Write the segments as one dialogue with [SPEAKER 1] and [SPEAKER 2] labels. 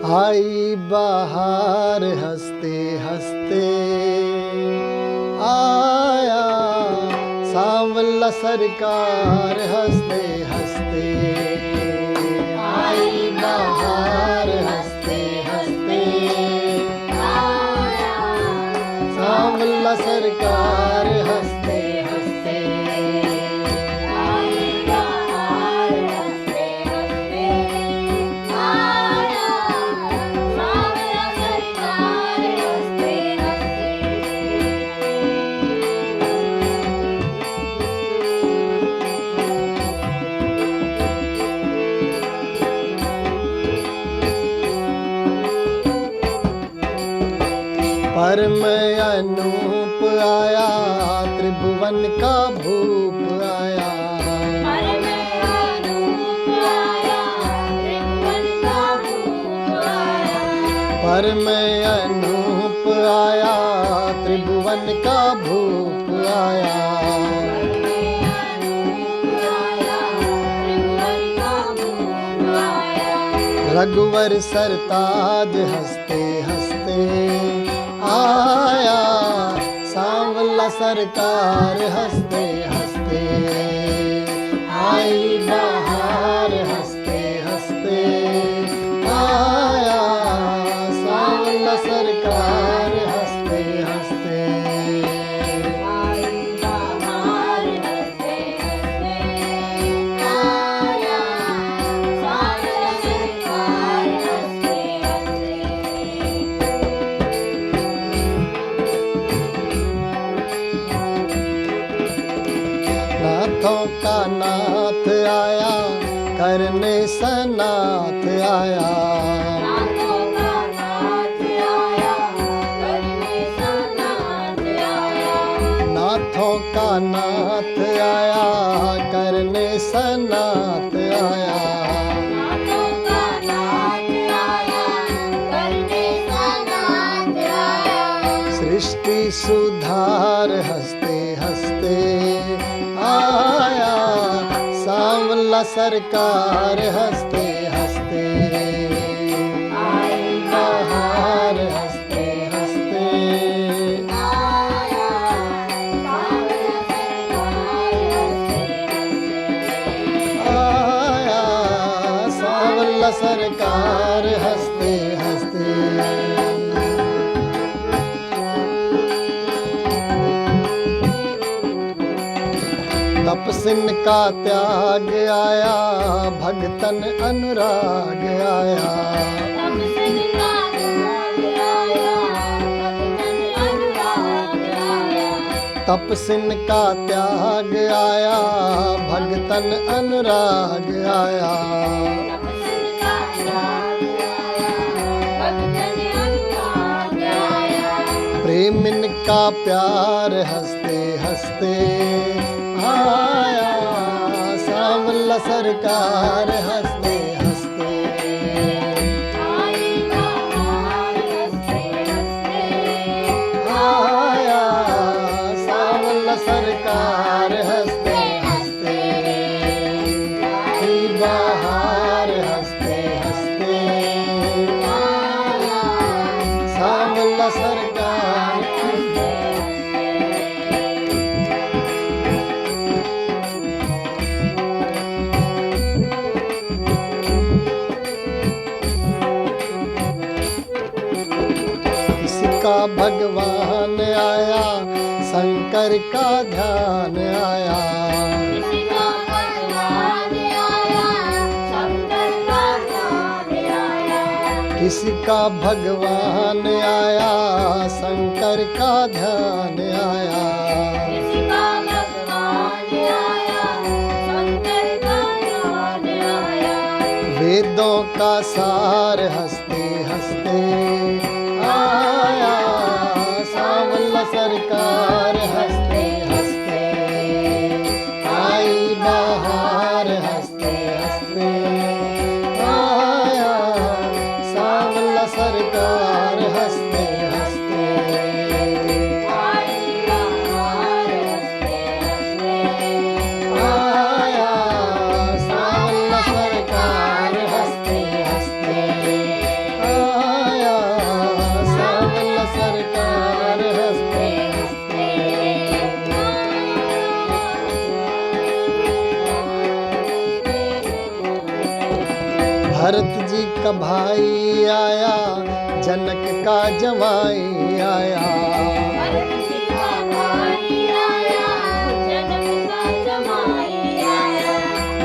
[SPEAKER 1] आई बाहर हंसते हंसते आया सांवला सरकार हंसते हंसते आई बाहर हंसते हंसते आया सांवला सरकार हंसते हंसते
[SPEAKER 2] आई बाहर हंसते हंसते आया सांवला सरकार हंसते
[SPEAKER 1] परम अनूप आया त्रिभुवन का भूप आया
[SPEAKER 2] परम अनूप आया त्रिभुवन का भूप आया
[SPEAKER 1] परम अनूप आया त्रिभुवन का भूप आया रघुवर सरताज हंसते हंसते आया सांवला सरकार हंसते हंसते आई बाहर हंसते हंसते आया सांवला सरकार हंसते हंसते
[SPEAKER 2] आई बाहर हंसते हंसते आया सांवला सरकार हंसते
[SPEAKER 1] नाथों का नाथ आया करने सनाथ आया
[SPEAKER 2] नाथों का नाथ आया करने सनाथ आया
[SPEAKER 1] नाथों का नाथ आया करने सनाथ आया
[SPEAKER 2] नाथों का नाथ आया करने सनाथ आया
[SPEAKER 1] सृष्टि सुधार हंसते हंसते आया सांवला सरकार हंसते हंसते आई बाहर हंसते हंसते
[SPEAKER 2] आया सांवला सरकार हंसते
[SPEAKER 1] आया सांवला सरकार हंसते हंसते तपसिन का त्याग आया भगतन अनुराग आया
[SPEAKER 2] तब सिंगा त्याग आया भगतन अनुराग आया
[SPEAKER 1] तपसिन का त्याग आया भगतन अनुराग आया
[SPEAKER 2] तब सिंगा त्याग आया भगतन अनुराग आया
[SPEAKER 1] प्रेमिन का प्यार हंसते हंसते आया सांवला सरकार हंसते हंसते
[SPEAKER 2] आई बाहर हंसते हंसते
[SPEAKER 1] आया सांवला सरकार हंसते हंसते आई बाहर हंसते हंसते
[SPEAKER 2] आया
[SPEAKER 1] सांवला सरकार
[SPEAKER 2] हंसते
[SPEAKER 1] इसका भगवान आया शंकर का ध्यान आया
[SPEAKER 2] किसी का भगवान आया शंकर का ध्यान आया
[SPEAKER 1] किसी का भगवान आया शंकर का ध्यान आया
[SPEAKER 2] किसी का भगवान आया शंकर का ध्यान आया
[SPEAKER 1] वेदों का सार हंसते हंसते आया सांवला सरकार हंसते हंसते आई बाहर हंसते हंसते आया सांवला सरकार हंसते हंसते
[SPEAKER 2] आई बाहर हंसते हंसते
[SPEAKER 1] आया सांवला भरत जी का भाई आया, जनक का जवाई आया।
[SPEAKER 2] भरत जी का भाई आया, जनक का जमाई आया।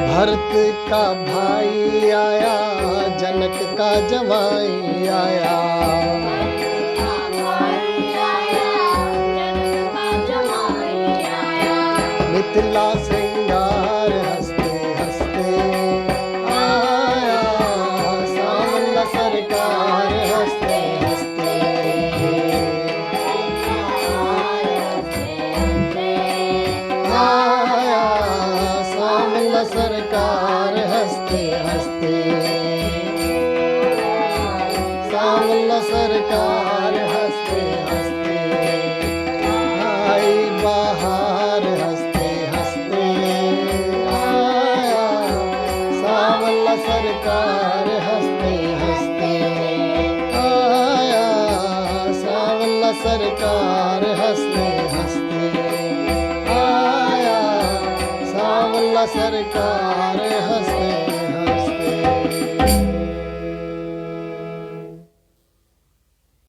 [SPEAKER 1] भरत का भाई आया, जनक का जवाई आया।
[SPEAKER 2] भरत का भाई आया, जनक का जमाई आया।
[SPEAKER 1] मिथिला श्रृंगार हंसते हंसते आया, सांवला सरकार हंसते हंसते। आया, सांवला सरकार हंसते हंसते। सांवला सरकार हंसते हंसते। आई बाहर हंसते हंसते आया, सांवला सरकार हंसते हंसते आया, सांवला सरकार हंसते हंसते आया, सांवला सरकार हंसते